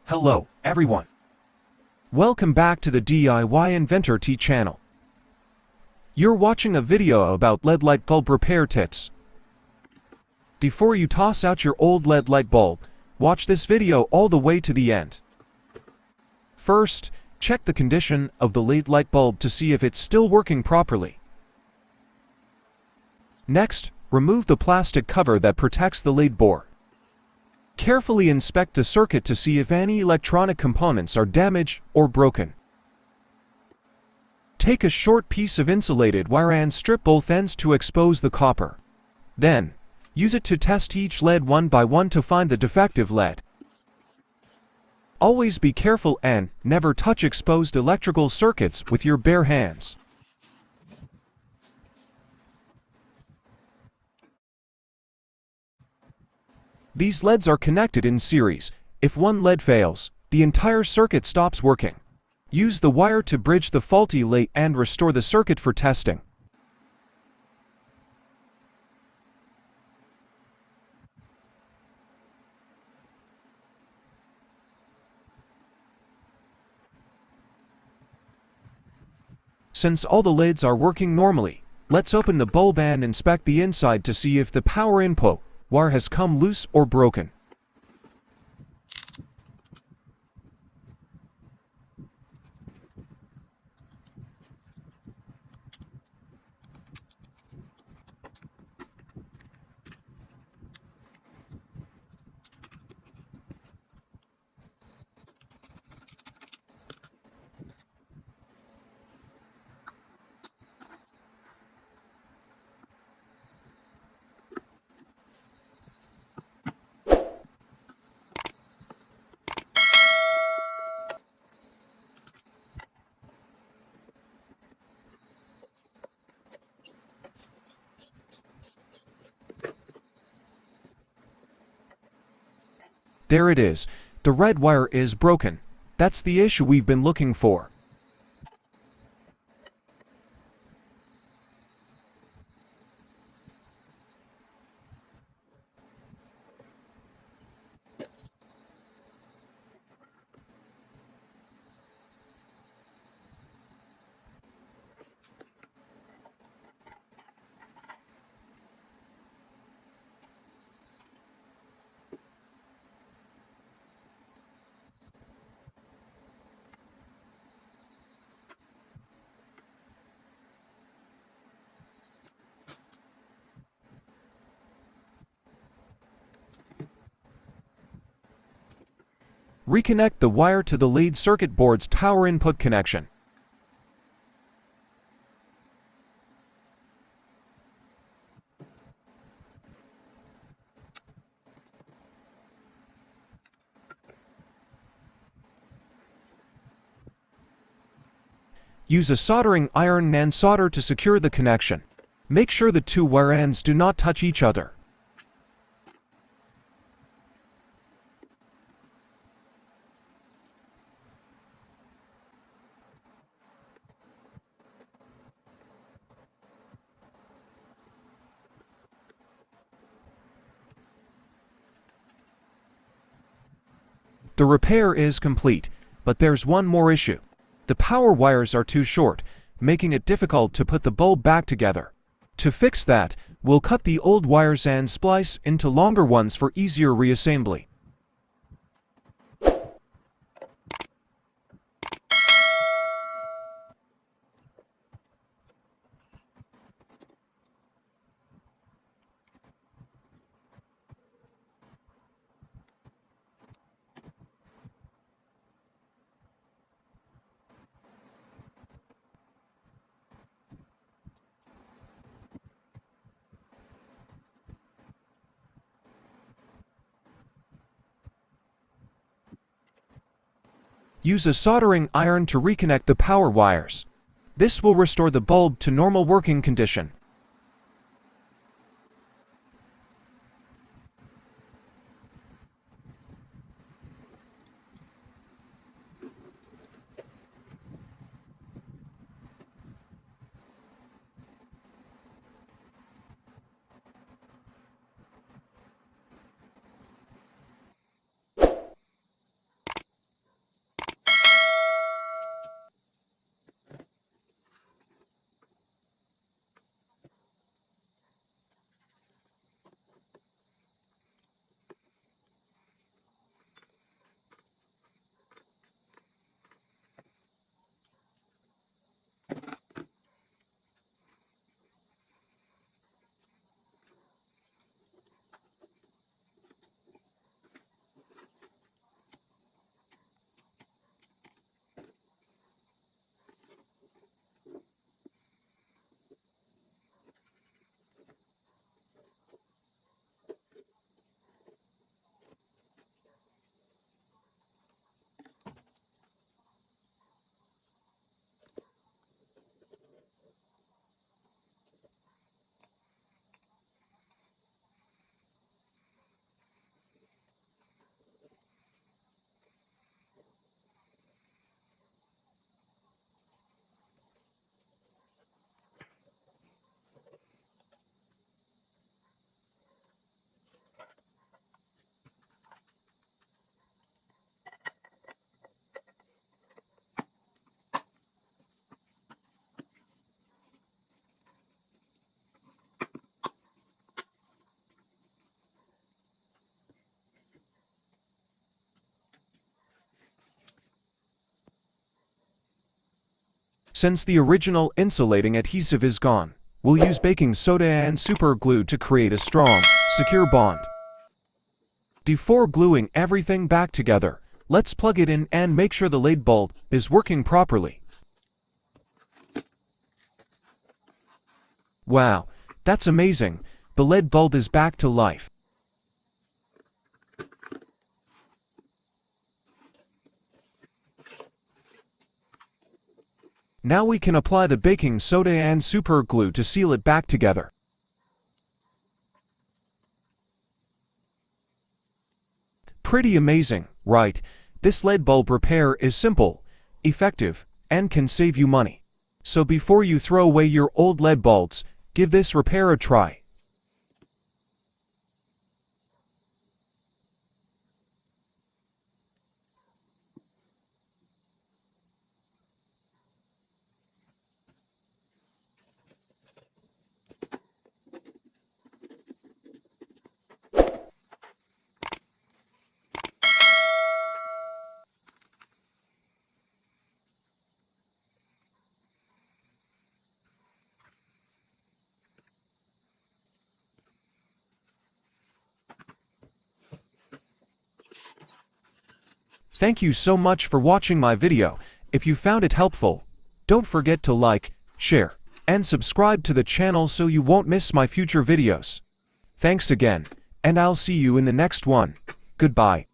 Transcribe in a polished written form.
Hello, everyone. Welcome back to the DIY Inventor T channel. You're watching a video about LED light bulb repair tips. Before you toss out your old LED light bulb, watch this video all the way to the end. First, check the condition of the LED light bulb to see if it's still working properly. Next, remove the plastic cover that protects the LED board. Carefully inspect the circuit to see if any electronic components are damaged or broken. Take a short piece of insulated wire and strip both ends to expose the copper. Then, use it to test each LED one by one to find the defective LED. Always be careful and never touch exposed electrical circuits with your bare hands. These LEDs are connected in series. If one LED fails, the entire circuit stops working. Use the wire to bridge the faulty LED and restore the circuit for testing. Since all the LEDs are working normally, let's open the bulb and inspect the inside to see if the power input wire has come loose or broken. There it is. The red wire is broken. That's the issue we've been looking for. Reconnect the wire to the lead circuit board's power input connection. Use a soldering iron and solder to secure the connection. Make sure the two wire ends do not touch each other. The repair is complete, but there's one more issue. The power wires are too short, making it difficult to put the bulb back together. To fix that, we'll cut the old wires and splice into longer ones for easier reassembly. Use a soldering iron to reconnect the power wires. This will restore the bulb to normal working condition. Since the original insulating adhesive is gone, we'll use baking soda and super glue to create a strong, secure bond. Before gluing everything back together, let's plug it in and make sure the LED bulb is working properly. Wow, that's amazing! The LED bulb is back to life. Now we can apply the baking soda and super glue to seal it back together. Pretty amazing, right? This LED bulb repair is simple, effective, and can save you money. So before you throw away your old LED bulbs, give this repair a try. Thank you so much for watching my video. If you found it helpful, don't forget to like, share, and subscribe to the channel so you won't miss my future videos. Thanks again, and I'll see you in the next one. Goodbye.